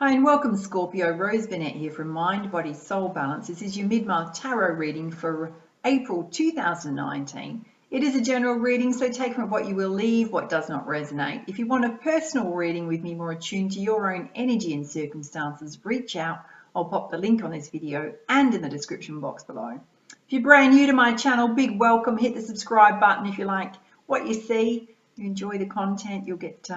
Hi and welcome Scorpio, Rose Burnett here from Mind, Body, Soul Balance. This is your mid-month tarot reading for April 2019. It is a general reading, so take from it what you will, leave what does not resonate. If you want a personal reading with me more attuned to your own energy and circumstances, reach out. I'll pop the link on this video and in the description box below. If you're brand new to my channel, big welcome. Hit the subscribe button if you like what you see, you enjoy the content, you'll get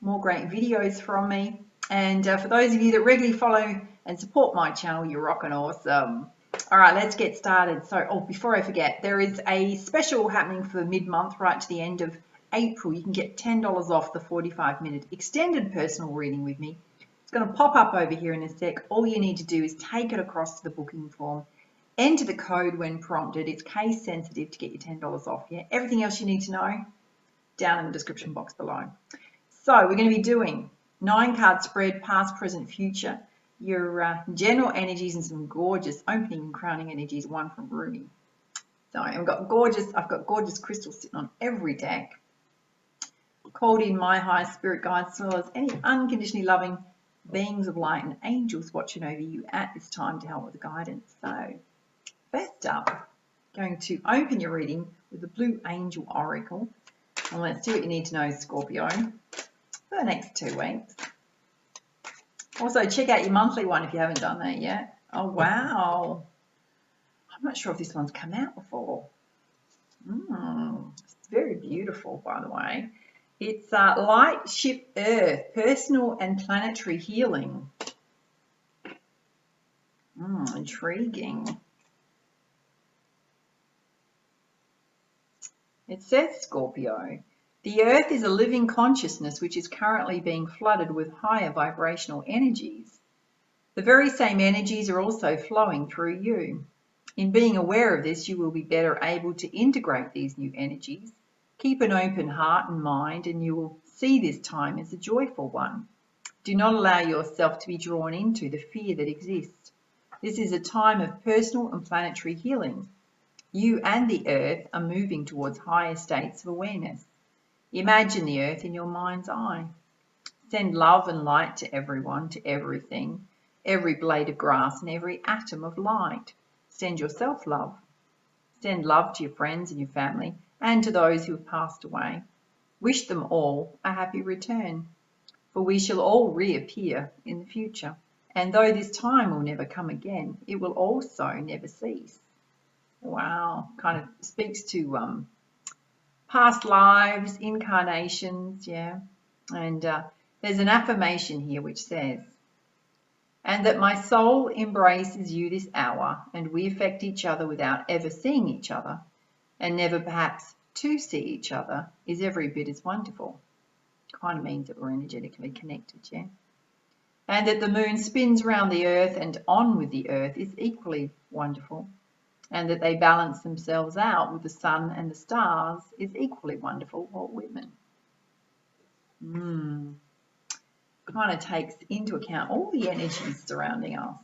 more great videos from me. And for those of you that regularly follow and support my channel, you're rocking awesome. All right, let's get started. So, before I forget, there is a special happening for mid-month right to the end of April. You can get $10 off the 45-minute extended personal reading with me. It's going to pop up over here in a sec. All you need to do is take it across to the booking form, enter the code when prompted. It's case sensitive to get your $10 off. Yeah, everything else you need to know down in the description box below. So we're going to be doing 9-card spread, past, present, future, your general energies and some gorgeous opening and crowning energies, one from Rumi. So I've got gorgeous crystals sitting on every deck. Called in my high spirit guides as well as any unconditionally loving beings of light and angels watching over you at this time to help with the guidance. So first up, going to open your reading with the Blue Angel Oracle. And let's do what you need to know, Scorpio, for the next 2 weeks. Also, check out your monthly one if you haven't done that yet. Oh, wow. I'm not sure if this one's come out before. It's very beautiful, by the way. It's Light Ship Earth, Personal and Planetary Healing. Intriguing. It says, Scorpio, the Earth is a living consciousness which is currently being flooded with higher vibrational energies. The very same energies are also flowing through you. In being aware of this, you will be better able to integrate these new energies. Keep an open heart and mind, and you will see this time as a joyful one. Do not allow yourself to be drawn into the fear that exists. This is a time of personal and planetary healing. You and the Earth are moving towards higher states of awareness. Imagine the Earth in your mind's eye. Send love and light to everyone, to everything, every blade of grass and every atom of light. Send yourself love. Send love to your friends and your family and to those who have passed away. Wish them all a happy return, for we shall all reappear in the future. And though this time will never come again, it will also never cease. Wow, kind of speaks to past lives, incarnations, yeah. And there's an affirmation here which says, and that my soul embraces you this hour, and we affect each other without ever seeing each other, and never perhaps to see each other, is every bit as wonderful. Kind of means that we're energetically connected, yeah. And that the moon spins around the earth and on with the earth is equally wonderful. And that they balance themselves out with the sun and the stars is equally wonderful, Walt Whitman. Kind of takes into account all the energies surrounding us.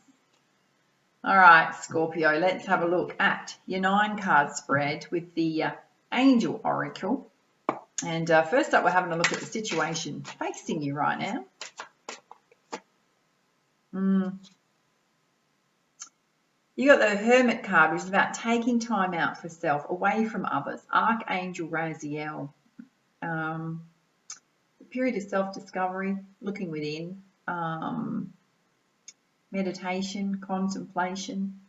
All right, Scorpio, let's have a look at your 9-card spread with the Angel Oracle. And first up, we're having a look at the situation facing you right now. You got the Hermit card, which is about taking time out for self, away from others. Archangel Raziel. The period of self-discovery, looking within, meditation, contemplation,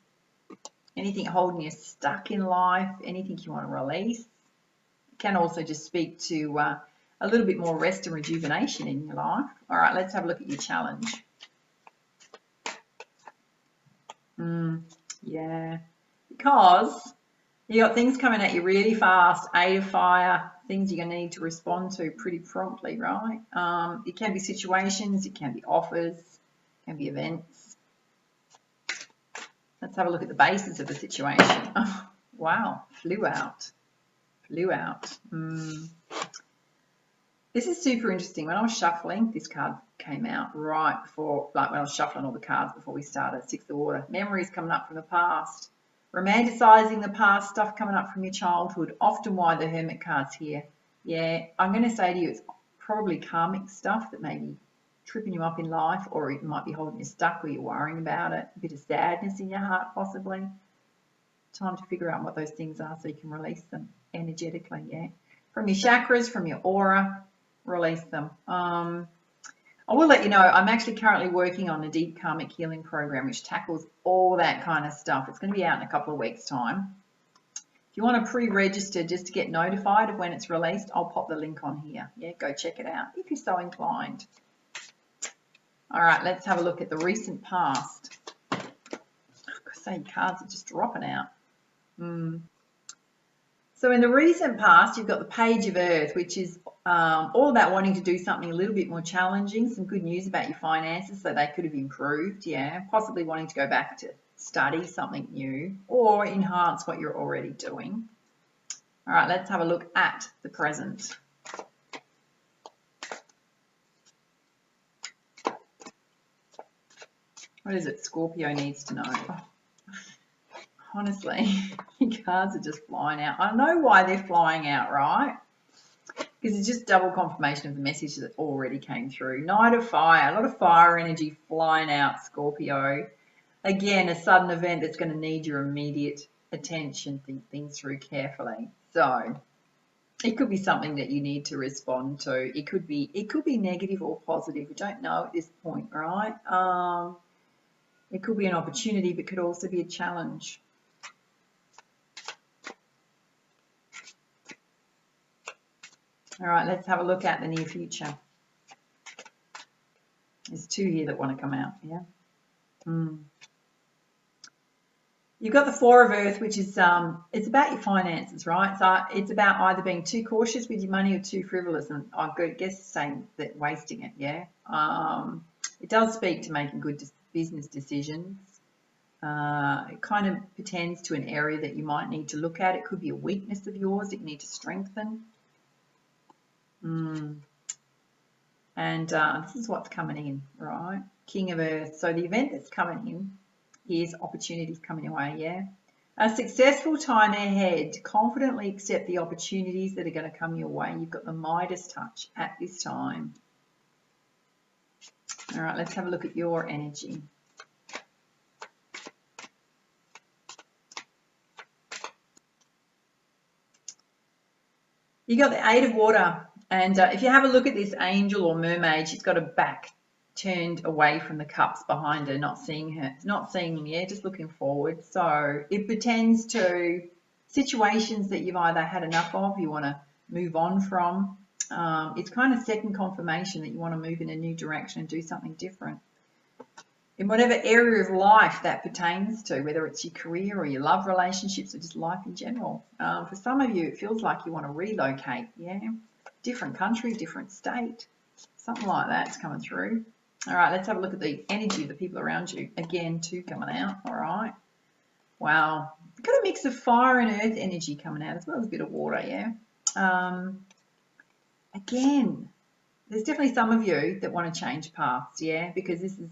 anything holding you stuck in life, anything you want to release. It can also just speak to a little bit more rest and rejuvenation in your life. All right, let's have a look at your challenge. Yeah, because you got things coming at you really fast, 8 of fire, things you're going to need to respond to pretty promptly, right? It can be situations, it can be offers, it can be events. Let's have a look at the basis of the situation. Oh, wow, flew out. This is super interesting. When I was shuffling, this card came out right before, like when I was shuffling all the cards before we started, 6 of Water. Memories coming up from the past. Romanticizing the past, stuff coming up from your childhood. Often why the Hermit card's here. Yeah, I'm going to say to you, it's probably karmic stuff that maybe tripping you up in life, or it might be holding you stuck, or you're worrying about it, a bit of sadness in your heart possibly. Time to figure out what those things are so you can release them energetically, yeah? From your chakras, from your aura, release them. I will let you know, I'm actually currently working on a deep karmic healing program which tackles all that kind of stuff. It's going to be out in a couple of weeks' time. If you want to pre-register just to get notified of when it's released, I'll pop the link on here. Yeah, go check it out if you're so inclined. All right, let's have a look at the recent past. I say cards are just dropping out. So in the recent past, you've got the Page of Earth, which is all about wanting to do something a little bit more challenging, some good news about your finances, so they could have improved, yeah, possibly wanting to go back to study something new or enhance what you're already doing. All right, let's have a look at the present. What is it Scorpio needs to know? Oh, honestly, your cards are just flying out. I know why they're flying out, right? Because it's just double confirmation of the message that already came through. Knight of Fire, a lot of fire energy flying out, Scorpio. Again, a sudden event that's going to need your immediate attention. Think things through carefully. So it could be something that you need to respond to. It could be negative or positive. We don't know at this point, right? It could be an opportunity, but could also be a challenge. All right, let's have a look at the near future. There's two here that want to come out, yeah? You've got the Four of Earth, which is, it's about your finances, right? So it's about either being too cautious with your money or too frivolous, and I guess saying that wasting it, yeah? It does speak to making good business decisions. It kind of pertains to an area that you might need to look at. It could be a weakness of yours that you need to strengthen. And this is what's coming in, right? King of Earth. So the event that's coming in is opportunities coming your way, yeah? A successful time ahead. Confidently accept the opportunities that are going to come your way. You've got the Midas touch at this time. All right, let's have a look at your energy. You got the Eight of Water. And if you have a look at this angel or mermaid, she's got her back turned away from the cups behind her, not seeing them, yeah, just looking forward. So it pertains to situations that you've either had enough of, you want to move on from. It's kind of second confirmation that you want to move in a new direction and do something different. In whatever area of life that pertains to, whether it's your career or your love relationships or just life in general. For some of you, it feels like you want to relocate, yeah? Different country, different state, something like that's coming through. All right, let's have a look at the energy of the people around you. Again, two coming out, all right. Wow, got a mix of fire and earth energy coming out as well as a bit of water, yeah. Again, there's definitely some of you that want to change paths, yeah, because this is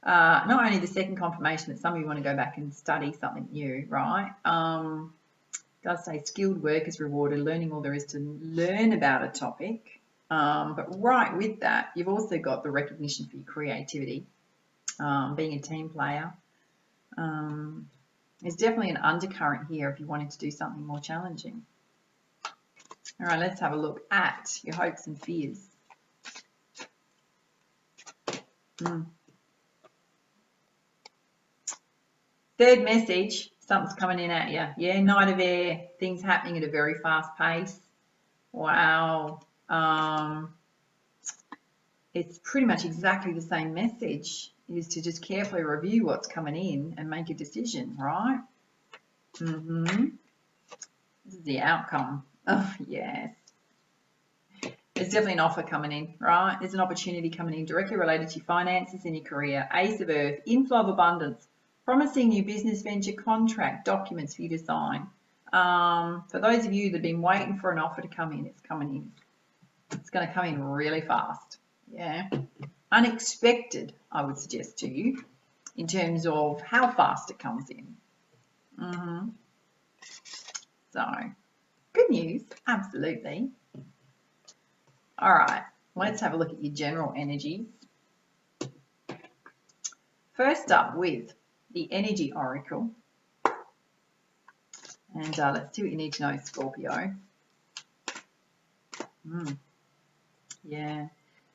not only the second confirmation that some of you want to go back and study something new, right? It does say skilled work is rewarded, learning all there is to learn about a topic. But right with that, you've also got the recognition for your creativity, being a team player. There's definitely an undercurrent here if you wanted to do something more challenging. All right, let's have a look at your hopes and fears. Third message, something's coming in at you. Yeah, Knight of Air, things happening at a very fast pace. Wow. It's pretty much exactly the same message, is to just carefully review what's coming in and make a decision, right? This is the outcome. Oh, yes. There's definitely an offer coming in, right? There's an opportunity coming in directly related to your finances and your career. Ace of Earth, inflow of abundance, promising you business venture, contract, documents for you to sign. For those of you that have been waiting for an offer to come in, it's coming in. It's going to come in really fast. Yeah. Unexpected, I would suggest to you, in terms of how fast it comes in. So, good news, absolutely. All right, let's have a look at your general energies. first up with the Energy Oracle. And let's see what you need to know, Scorpio. Yeah.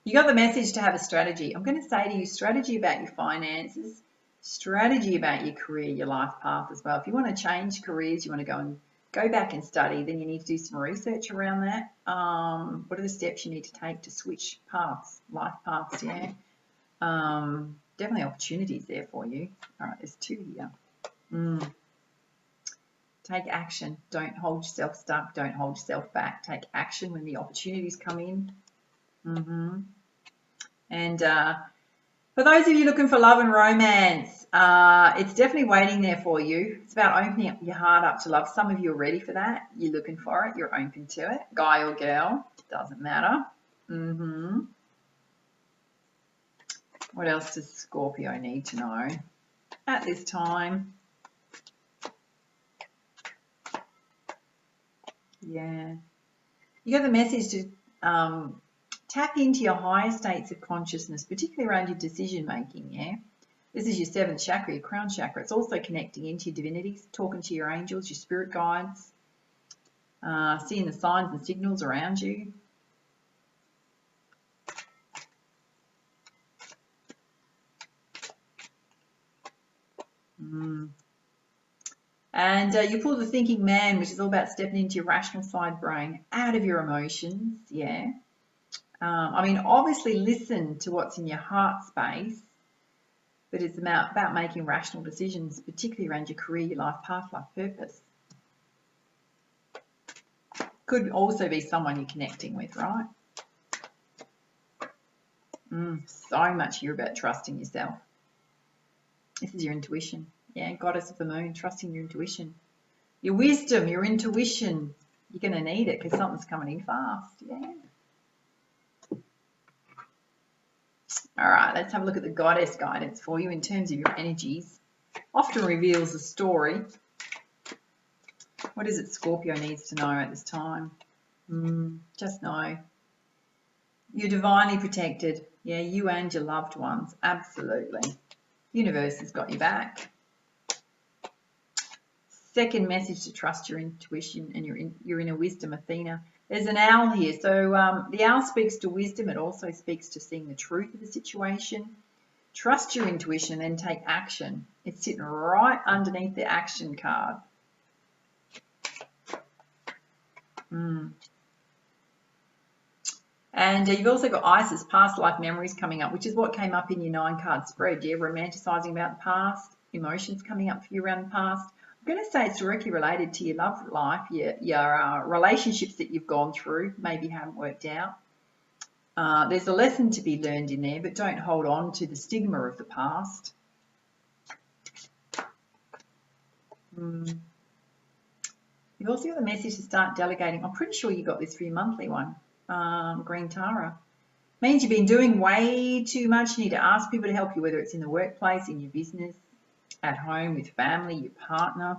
You got the message to have a strategy. I'm going to say to you, strategy about your finances, strategy about your career, your life path as well. If you want to change careers, you want to go back and study, then you need to do some research around that. What are the steps you need to take to switch paths, life paths, yeah. Definitely opportunities there for you. All right, there's 2 here. Take action. Don't hold yourself stuck. Don't hold yourself back. Take action when the opportunities come in. And for those of you looking for love and romance, it's definitely waiting there for you. It's about opening up your heart up to love. Some of you are ready for that. You're looking for it. You're open to it. Guy or girl, doesn't matter. What else does Scorpio need to know at this time? Yeah. You got the message to tap into your higher states of consciousness, particularly around your decision making, yeah? This is your 7th chakra, your crown chakra. It's also connecting into your divinities, talking to your angels, your spirit guides, seeing the signs and signals around you. And you pull the thinking man, which is all about stepping into your rational side brain, out of your emotions, yeah? I mean, obviously listen to what's in your heart space, but it's about making rational decisions, particularly around your career, your life path, life purpose. Could also be someone you're connecting with, right? So much here about trusting yourself. This is your intuition. Yeah, goddess of the moon, trusting your intuition. Your wisdom, your intuition. You're going to need it because something's coming in fast, yeah? All right, let's have a look at the goddess guidance for you in terms of your energies. Often reveals a story. What is it Scorpio needs to know at this time? Just know. You're divinely protected. Yeah, you and your loved ones. Absolutely. The universe has got your back. Second message to trust your intuition and your inner wisdom, Athena. There's an owl here. So the owl speaks to wisdom. It also speaks to seeing the truth of the situation. Trust your intuition and take action. It's sitting right underneath the action card. And you've also got Isis, past life memories coming up, which is what came up in your 9-card spread. Yeah, romanticizing about the past, emotions coming up for you around the past. I'm going to say it's directly related to your love life, your relationships that you've gone through, maybe haven't worked out. There's a lesson to be learned in there, but don't hold on to the stigma of the past. You've also got the message to start delegating. I'm pretty sure you got this for your monthly one, Green Tara. Means you've been doing way too much. You need to ask people to help you, whether it's in the workplace, in your business, at home, with family, your partner.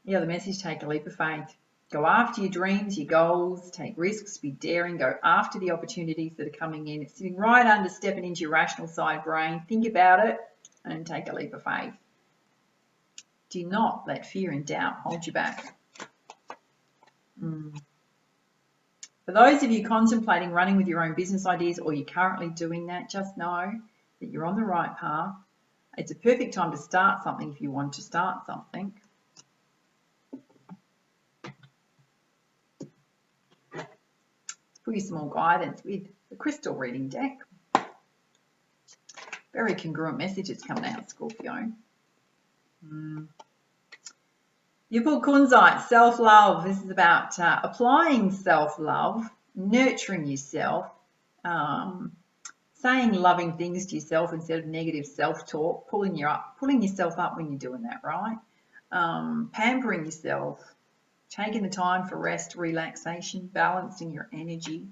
Yeah, the message, take a leap of faith. Go after your dreams, your goals, take risks, be daring, go after the opportunities that are coming in. It's sitting right under stepping into your rational side brain. Think about it and take a leap of faith. Do not let fear and doubt hold you back. For those of you contemplating running with your own business ideas, or you're currently doing that, just know that you're on the right path. It's a perfect time to start something if you want to start something. Give you some more guidance with the crystal reading deck. Very congruent message it's coming out, Scorpio. You pull Kunzite, self-love. This is about applying self-love, nurturing yourself, saying loving things to yourself instead of negative self-talk, pulling yourself up when you're doing that, right? Pampering yourself, taking the time for rest, relaxation, balancing your energy.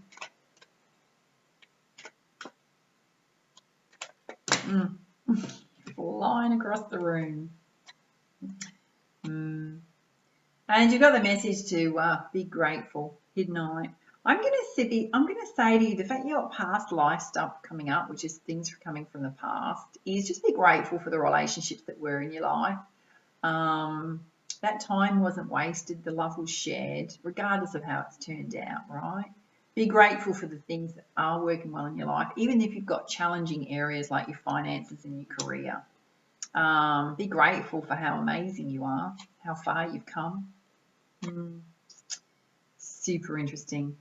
Flying across the room. And you've got the message to be grateful, hidden eye. I'm going to say to you, the fact you've got past life stuff coming up, which is things coming from the past, is just be grateful for the relationships that were in your life. That time wasn't wasted. The love was shared, regardless of how it's turned out, right? Be grateful for the things that are working well in your life, even if you've got challenging areas like your finances and your career. Be grateful for how amazing you are, how far you've come. Super interesting.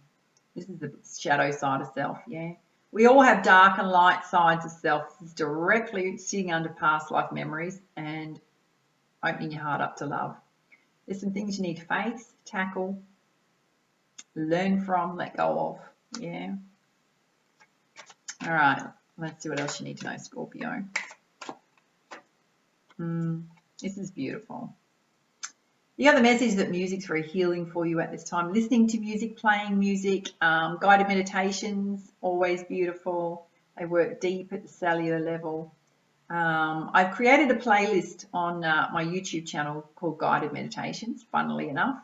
This is the shadow side of self, yeah. We all have dark and light sides of self. This is directly sitting under past life memories and opening your heart up to love. There's some things you need to face, tackle, learn from, let go of, yeah. All right, let's see what else you need to know, Scorpio. This is beautiful. You got the message that music's very healing for you at this time. Listening to music, playing music, guided meditations, always beautiful. They work deep at the cellular level. I've created a playlist on my YouTube channel called Guided Meditations, funnily enough.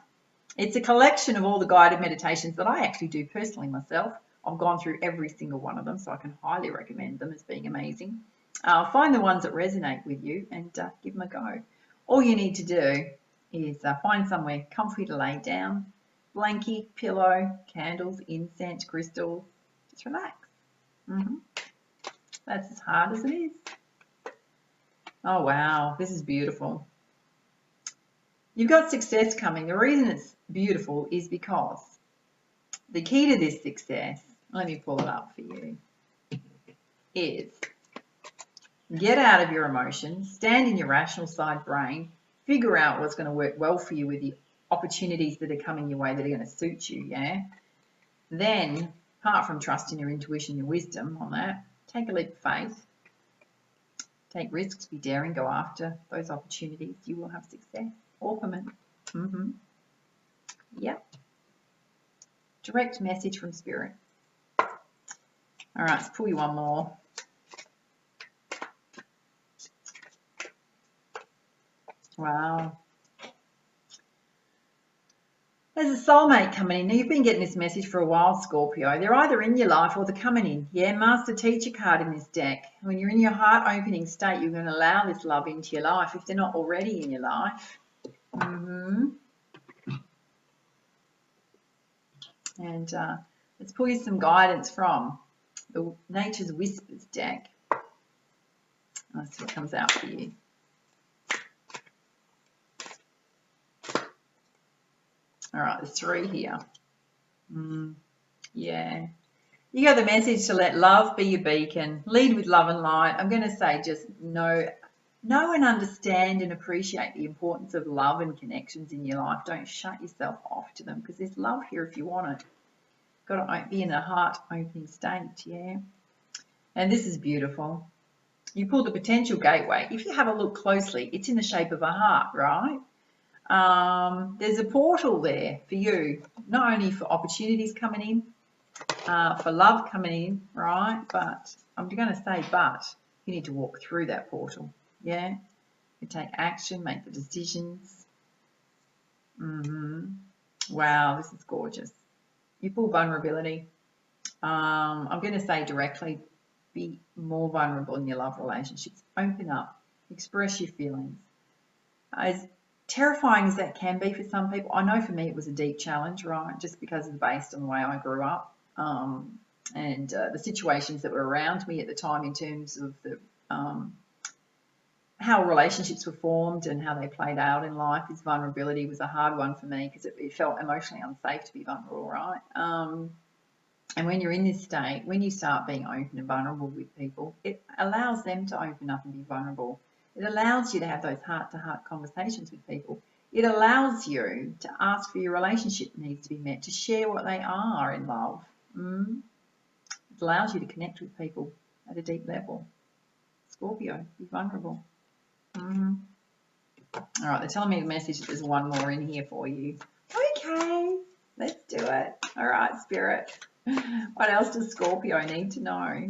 It's a collection of all the guided meditations that I actually do personally myself. I've gone through every single one of them, so I can highly recommend them as being amazing. Find the ones that resonate with you and give them a go. All you need to do is find somewhere comfy to lay down, blanket, pillow, candles, incense, crystals. Just relax. That's as hard as it is. Oh, wow. This is beautiful. You've got success coming. The reason it's beautiful is because the key to this success, let me pull it up for you, is get out of your emotions, stand in your rational side brain, figure out what's going to work well for you with the opportunities that are coming your way that are going to suit you, yeah? Then, apart from trusting your intuition, your wisdom on that, take a leap of faith. Take risks, be daring, go after those opportunities. You will have success. Orpiment. Yep. Direct message from Spirit. All right, let's pull you one more. Wow. There's a soulmate coming in. Now, you've been getting this message for a while, Scorpio. They're either in your life or they're coming in. Yeah, Master Teacher card in this deck. When you're in your heart opening state, you're going to allow this love into your life if they're not already in your life. And let's pull you some guidance from the Nature's Whispers deck. Let's see what comes out for you. All right, there's 3 here. Yeah. You got the message to let love be your beacon. Lead with love and light. I'm going to say just know and understand and appreciate the importance of love and connections in your life. Don't shut yourself off to them because there's love here if you want it. Got to be in a heart opening state, yeah. And this is beautiful. You pull the potential gateway. If you have a look closely, it's in the shape of a heart, right? There's a portal there for you, not only for opportunities coming in, for love coming in, right? But I'm going to say, you need to walk through that portal, yeah? You take action, make the decisions. Wow, this is gorgeous. You pull vulnerability. I'm going to say directly, be more vulnerable in your love relationships. Open up, express your feelings. As terrifying as that can be for some people, I know for me it was a deep challenge, right? Just because it's based on the way I grew up and the situations that were around me at the time in terms of the how relationships were formed and how they played out in life. Is vulnerability was a hard one for me because it felt emotionally unsafe to be vulnerable, right? And when you're in this state, when you start being open and vulnerable with people, it allows them to open up and be vulnerable. It allows you to have those heart-to-heart conversations with people. It allows you to ask for your relationship needs to be met, to share what they are in love. It allows you to connect with people at a deep level. Scorpio, be vulnerable. All right, they're telling me the message that there's one more in here for you. Okay, let's do it. All right, Spirit. What else does Scorpio need to know?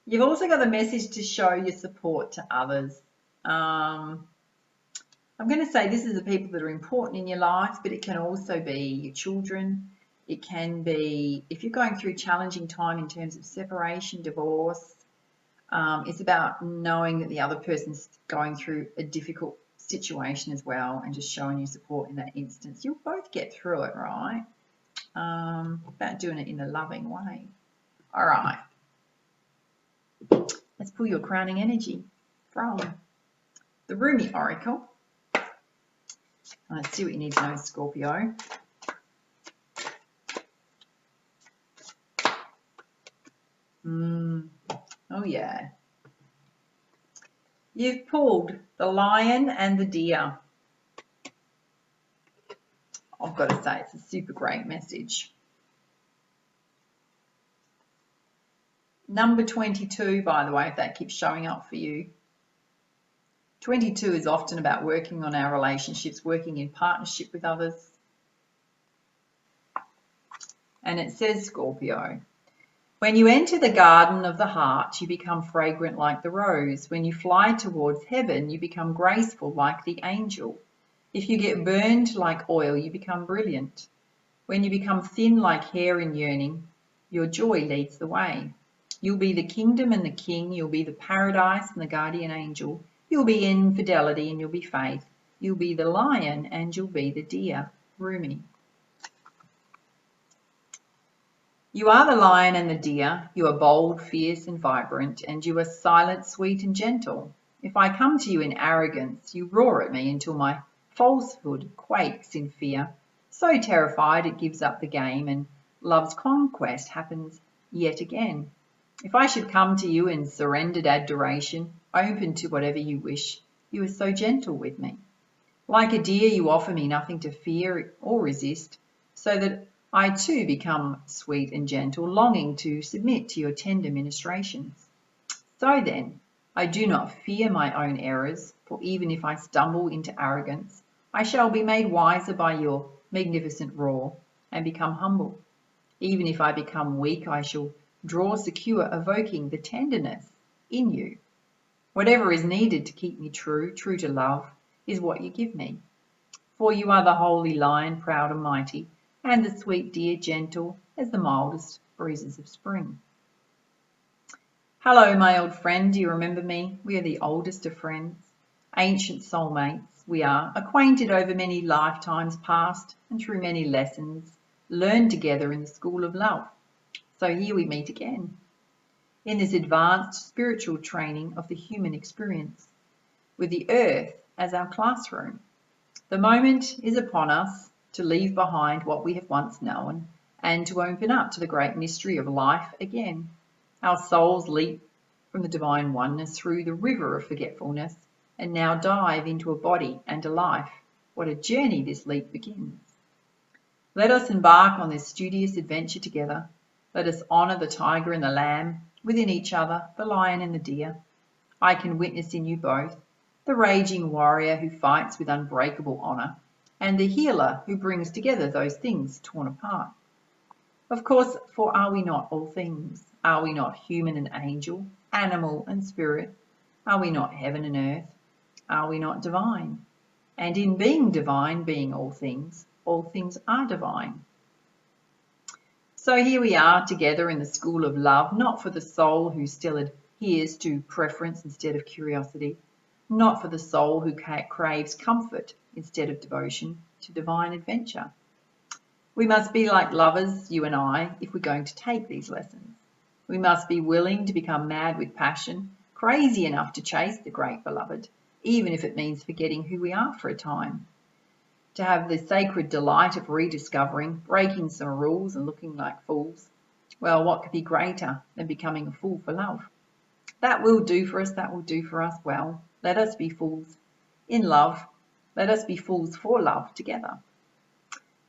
You've also got the message to show your support to others. I'm going to say this is the people that are important in your life, but it can also be your children. It can be if you're going through a challenging time in terms of separation, divorce. It's about knowing that the other person's going through a difficult situation as well and just showing you support in that instance. You'll both get through it, right? About doing it in a loving way. All right. Let's pull your crowning energy from the Rumi Oracle. Let's see what you need to know, Scorpio. Oh, yeah. You've pulled the lion and the deer. I've got to say, it's a super great message. Number 22, by the way, if that keeps showing up for you. 22 is often about working on our relationships, working in partnership with others. And it says, Scorpio, when you enter the garden of the heart, you become fragrant like the rose. When you fly towards heaven, you become graceful like the angel. If you get burned like oil, you become brilliant. When you become thin like hair in yearning, your joy leads the way. You'll be the kingdom and the king. You'll be the paradise and the guardian angel. You'll be infidelity and you'll be faith. You'll be the lion and you'll be the deer. Rumi. You are the lion and the deer. You are bold, fierce and vibrant, and you are silent, sweet and gentle. If I come to you in arrogance, you roar at me until my falsehood quakes in fear. So terrified it gives up the game, and love's conquest happens yet again. If I should come to you in surrendered adoration, open to whatever you wish, you are so gentle with me. Like a deer, you offer me nothing to fear or resist, so that I too become sweet and gentle, longing to submit to your tender ministrations. So then, I do not fear my own errors, for even if I stumble into arrogance, I shall be made wiser by your magnificent roar and become humble. Even if I become weak, I shall draw secure, evoking the tenderness in you. Whatever is needed to keep me true to love, is what you give me. For you are the holy lion, proud and mighty, and the sweet deer, gentle as the mildest breezes of spring. Hello, my old friend, do you remember me? We are the oldest of friends, ancient soulmates. We are acquainted over many lifetimes past and through many lessons learned together in the school of love. So here we meet again in this advanced spiritual training of the human experience, with the earth as our classroom. The moment is upon us to leave behind what we have once known and to open up to the great mystery of life again. Our souls leap from the divine oneness through the river of forgetfulness and now dive into a body and a life. What a journey this leap begins. Let us embark on this studious adventure together. Let us honour the tiger and the lamb within each other, the lion and the deer. I can witness in you both the raging warrior who fights with unbreakable honour, and the healer who brings together those things torn apart. Of course, for are we not all things? Are we not human and angel, animal and spirit? Are we not heaven and earth? Are we not divine? And in being divine, being all things are divine. So here we are together in the school of love, not for the soul who still adheres to preference instead of curiosity, not for the soul who craves comfort instead of devotion to divine adventure. We must be like lovers, you and I, if we're going to take these lessons. We must be willing to become mad with passion, crazy enough to chase the great beloved, even if it means forgetting who we are for a time. To have the sacred delight of rediscovering, breaking some rules and looking like fools. Well, what could be greater than becoming a fool for love? That will do for us, that will do for us well. Let us be fools in love. Let us be fools for love together.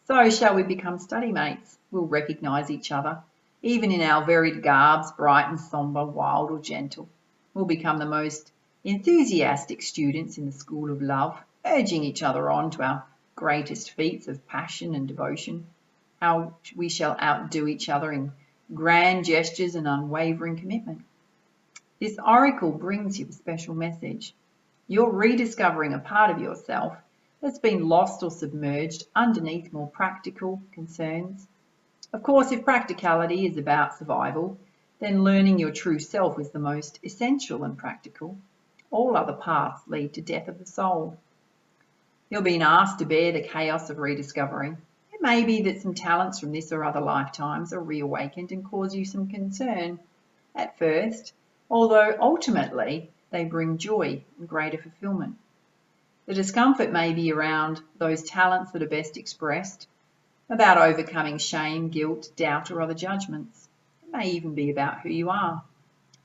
So shall we become study mates? We'll recognise each other, even in our varied garbs, bright and sombre, wild or gentle. We'll become the most enthusiastic students in the school of love, urging each other on to our greatest feats of passion and devotion. How we shall outdo each other in grand gestures and unwavering commitment. This oracle brings you a special message. You're rediscovering a part of yourself that's been lost or submerged underneath more practical concerns. Of course, if practicality is about survival, then learning your true self is the most essential and practical. All other paths lead to death of the soul. You're being asked to bear the chaos of rediscovering. It may be that some talents from this or other lifetimes are reawakened and cause you some concern at first, although ultimately they bring joy and greater fulfillment. The discomfort may be around those talents that are best expressed, about overcoming shame, guilt, doubt, or other judgments. It may even be about who you are.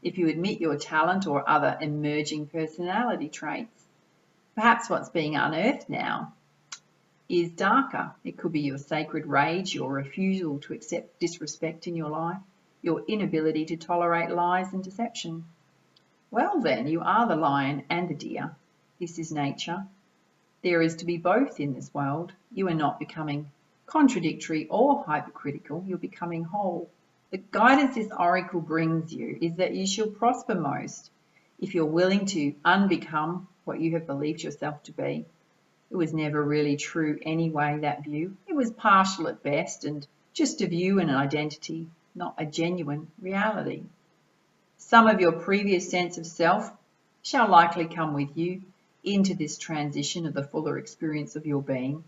If you admit your talent or other emerging personality traits, perhaps what's being unearthed now is darker. It could be your sacred rage, your refusal to accept disrespect in your life, your inability to tolerate lies and deception. Well then, you are the lion and the deer. This is nature. There is to be both in this world. You are not becoming contradictory or hypercritical. You're becoming whole. The guidance this oracle brings you is that you shall prosper most if you're willing to unbecome what you have believed yourself to be. It was never really true anyway, that view. It was partial at best and just a view and an identity, not a genuine reality. Some of your previous sense of self shall likely come with you into this transition of the fuller experience of your being,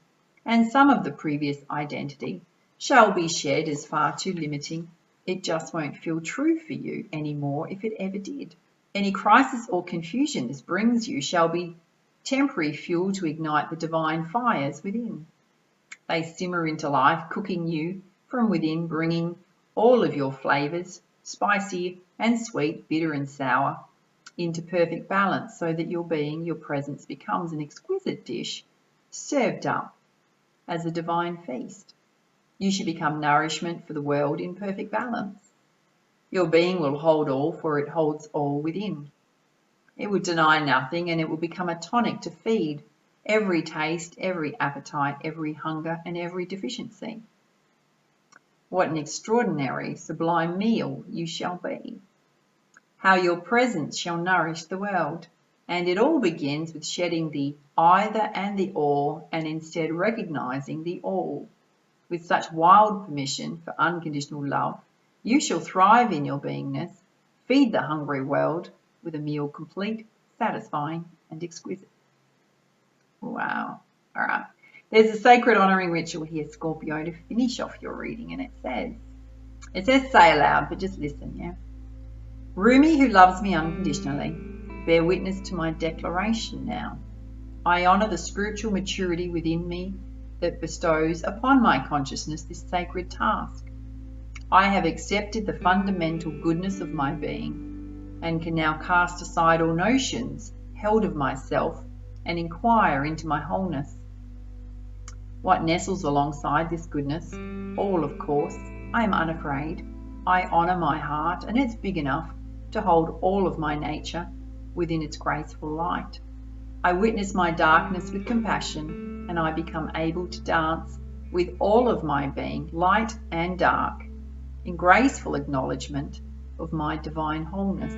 and some of the previous identity shall be shed as far too limiting. It just won't feel true for you anymore if it ever did. Any crisis or confusion this brings you shall be temporary fuel to ignite the divine fires within. They simmer into life, cooking you from within, bringing all of your flavours, spicy and sweet, bitter and sour, into perfect balance so that your being, your presence becomes an exquisite dish served up as a divine feast. You should become nourishment for the world in perfect balance. Your being will hold all, for it holds all within. It will deny nothing, and it will become a tonic to feed every taste, every appetite, every hunger, and every deficiency. What an extraordinary, sublime meal you shall be. How your presence shall nourish the world. And it all begins with shedding the either and the or, and instead recognizing the all. With such wild permission for unconditional love, you shall thrive in your beingness, feed the hungry world with a meal complete, satisfying, and exquisite. Wow. All right. There's a sacred honouring ritual here, Scorpio, to finish off your reading, and it says say aloud, but just listen, yeah? Rumi, who loves me unconditionally, bear witness to my declaration now. I honour the spiritual maturity within me that bestows upon my consciousness this sacred task. I have accepted the fundamental goodness of my being and can now cast aside all notions held of myself and inquire into my wholeness. What nestles alongside this goodness? All, of course. I am unafraid. I honour my heart, and it's big enough to hold all of my nature within its graceful light. I witness my darkness with compassion, and I become able to dance with all of my being, light and dark, in graceful acknowledgement of my divine wholeness.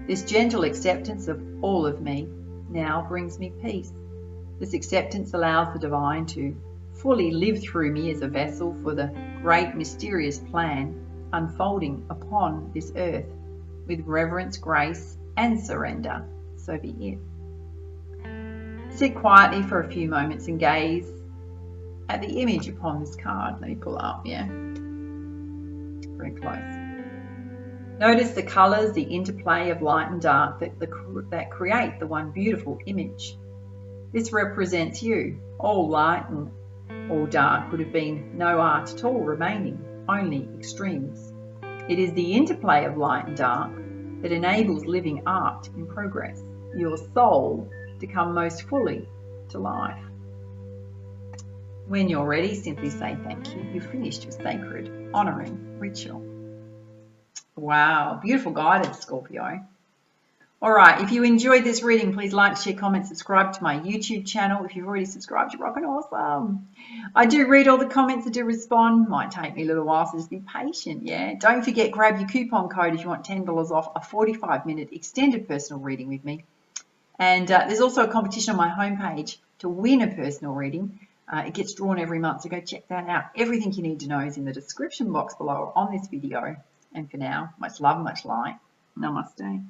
This gentle acceptance of all of me now brings me peace. This acceptance allows the divine to fully live through me as a vessel for the great mysterious plan unfolding upon this earth. With reverence, grace, and surrender, so be it. Sit quietly for a few moments and gaze at the image upon this card. Let me pull it up, yeah? Very close. Notice the colours, the interplay of light and dark that create the one beautiful image. This represents you. All light and all dark would have been no art at all remaining, only extremes. It is the interplay of light and dark that enables living art in progress, your soul to come most fully to life. When you're ready, simply say thank you. You've finished your sacred honouring ritual. Wow, beautiful guidance, Scorpio. All right, if you enjoyed this reading, please like, share, comment, subscribe to my YouTube channel. If you've already subscribed, you're rocking awesome. I do read all the comments, I do respond. Might take me a little while, so just be patient, yeah? Don't forget, grab your coupon code if you want $10 off a 45-minute extended personal reading with me. And there's also a competition on my homepage to win a personal reading. It gets drawn every month, so go check that out. Everything you need to know is in the description box below on this video. And for now, much love, much light. Namaste.